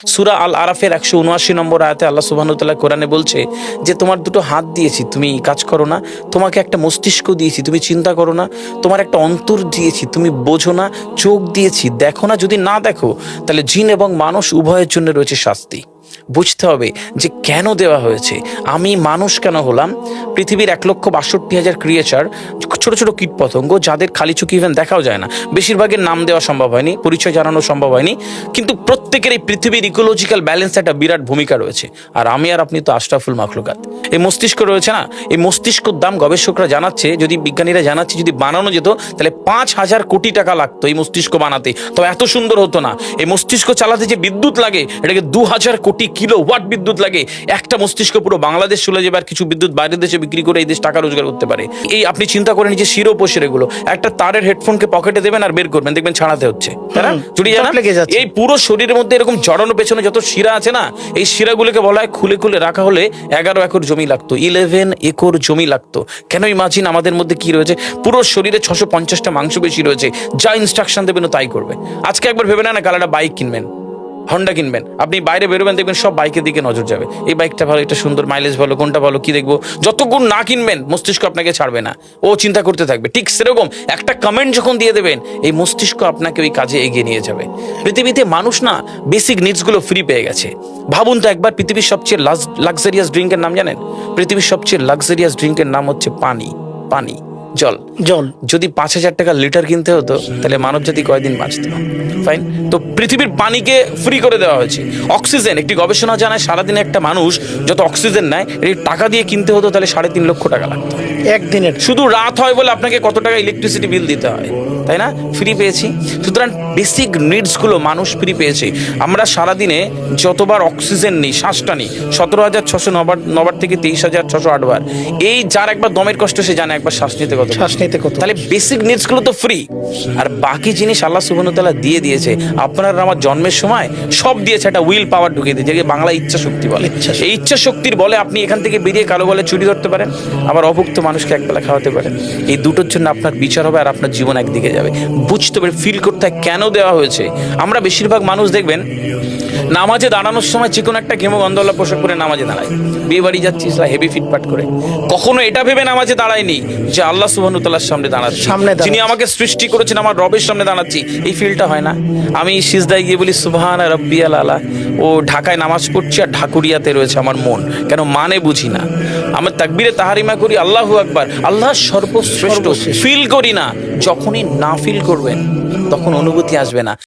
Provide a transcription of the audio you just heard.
সূরা আল আরাফের 179 নম্বর আয়াতে আল্লাহ সুবহানাহু ওয়া তাআলা কোরআনে বলছে যে তোমার দুটো হাত দিয়েছি, তুমি কাজ করো না। তোমাকে একটা মস্তিষ্ক দিয়েছি, তুমি চিন্তা করো না। তোমার একটা অন্তর দিয়েছি, তুমি বোঝো না। চোখ দিয়েছি, দেখো না। যদি না দেখো তাহলে জিন এবং মানুষ উভয়ের জন্য রয়েছে শাস্তি। বুঝতে হবে যে কেন দেওয়া হয়েছে। আমি মানুষ কেন হলাম? পৃথিবীর 1,62,000 ক্রিয়েচার, ছোট ছোট কীট পতঙ্গ যাদের খালি চোখে ইভেন দেখাও যায় না, বেশিরভাগের নাম দেওয়া সম্ভব হয়নি, পরিচয় জানানো সম্ভব হয়নি, কিন্তু প্রত্যেকের এই পৃথিবীর ইকোলজিক্যাল ব্যালেন্স একটা বিরাট ভূমিকা রয়েছে। আর আমি আর আপনি তো আশরাফুল মাখলুকাত। এই মস্তিষ্ক রয়েছে না, এই মস্তিষ্কর দাম গবেষকরা জানাচ্ছে, যদি বিজ্ঞানীরা জানাচ্ছে, যদি বানানো যেত তাহলে 5,000 কোটি টাকা লাগতো এই মস্তিষ্ক বানাতে। তবে এত সুন্দর হতো না। এই মস্তিষ্ক চালাতে যে বিদ্যুৎ লাগে, এটাকে 2,000 কোটি কিলোওয়াট বিদ্যুৎ লাগে। একটা মস্তিষ্ক পুরো বাংলাদেশ চলে যাবে, আর কিছু বিদ্যুৎ বাইরের দেশে বিক্রি করে এই দেশ টাকা রোজগার করতে পারে। এই আপনি চিন্তা করেন যে শিরোপোষের এগুলো, একটা তারের হেডফোনকে পকেটে দেবেন আর বের করবেন, দেখবেন ছাড়াতে হচ্ছে, তাই না? জুড়ি জানা এই পুরো শরীরের মধ্যে এরকম জড়ানো পেছনে যত শিরা আছে না, এই শিরাগুলোকে বলা হয় খুলে খুলে রাখা হলে 11 একর জমি লাগতো, 11 একর জমি লাগতো। কেন ইমাজিন আমাদের মধ্যে কি রয়েছে? পুরো শরীরে 650টা মাংসপেশি রয়েছে, যা ইনস্ট্রাকশন দেবেন তাই করবে। আজকে একবার ভেবে না কালারটা বাইক কিনবেন, হন্ডা কিনবেন, আপনি বাইরে বেরোবেন, দেখবেন সব বাইকের দিকে নজর যাবে। এই বাইকটা ভালো, এটা সুন্দর, মাইলেজ ভালো, কোনটা ভালো, কি দেখবো। যতক্ষণ না কিনবেন মস্তিষ্ক আপনাকে ছাড়বে না, ও চিন্তা করতে থাকবে। ঠিক সেরকম একটা কমেন্ট যখন দিয়ে দেবেন, এই মস্তিষ্ক আপনাকে ওই কাজে এগিয়ে নিয়ে যাবে। পৃথিবীতে মানুষ না বেসিক নিডসগুলো ফ্রি পেয়ে গেছে। ভাবুন তো একবার, পৃথিবীর সবচেয়ে লাক্সারিয়াস ড্রিঙ্কের নাম জানেন? পৃথিবীর সবচেয়ে লাক্সারিয়াস ড্রিঙ্কের নাম হচ্ছে পানি। পানি, জল। জল যদি 5,000 টাকা লিটার কিনতে হতো তাহলে মানব জাতি কয়দিন বাঁচত? ফাইন। তো পৃথিবীর পানিকে ফ্রি করে দেওয়া হয়েছে। অক্সিজেন, একটি গবেষণা জানায় সারাদিনে একটা মানুষ যত অক্সিজেন নেয়, এই টাকা দিয়ে কিনতে হতো তাহলে 3.5 লক্ষ টাকা লাগতো একদিনের। শুধু রাত হয় বলে আপনাকে কত টাকা ইলেকট্রিসিটি বিল দিতে হয়, তাই না? ফ্রি পেয়েছি। সুতরাং বেসিক নিডসগুলো মানুষ ফ্রি পেয়েছে। আমরা সারাদিনে যতবার অক্সিজেন নিই, শ্বাসটা নিই, 17,600 নবার থেকে 23,608 বার। এই যার একবার দমের কষ্ট সে জানে একবার শ্বাস নিতে কত। তাহলে বেসিক নিডসগুলো তো ফ্রি। আর বাকি জিনিস আল্লাহ সুবহানাহু ওয়া তাআলা দিয়ে দিয়েছে। আপনার আমার জন্মের সময় সব দিয়েছে, একটা উইল পাওয়ার ঢুকিয়ে দিয়েছে, যেটাকে বাংলা ইচ্ছা শক্তি বলে। এই ইচ্ছা শক্তির বলে আপনি এখান থেকে বেরিয়ে কালো বলে চুরি ধরতে পারেন, আবার অভুক্ত মানুষকে একবেলা খাওয়াতে পারেন। এই দুটোর জন্য আপনার বিচার হবে আর আপনার জীবন একদিকে যাবে। বুঝতে পারে, ফিল করতে কেন দেওয়া হয়েছে। আমরা বেশিরভাগ মানুষ দেখবেন নামাজে দাঁড়ানোর সময় চিকন একটা ঘেমো গন্ধওয়ালা পোশাক পরে নামাজে দাঁড়ায়। বিয়ে বাড়ি যাচ্ছি হেভি ফিটপাট করে, কখনো এটা ভেবে নামাজে দাঁড়ায়নি যে আল্লাহ সুবহানাহু ওয়া তাআলার সামনে দাঁড়াচ্ছি, যিনি আমাকে সৃষ্টি করেছেন, আমার রবের সামনে দাঁড়াচ্ছি। এই ফিলটা হয় না। আমি সিজদায় গিয়ে বলি সুবহান রাব্বিয়াল আলা, ও ঢাকায় নামাজ পড়ছি আর ঢাকুরিয়াতে রয়েছে আমার মন, কেন মানে বুঝি না। আমার তাকবীরে তাহারিমা করি আল্লাহু আকবার, আল্লাহ সর্বশ্রেষ্ঠ, ফিল করি না। যখনই না ফিল করবেন তখন অনুভূতি আসবে না।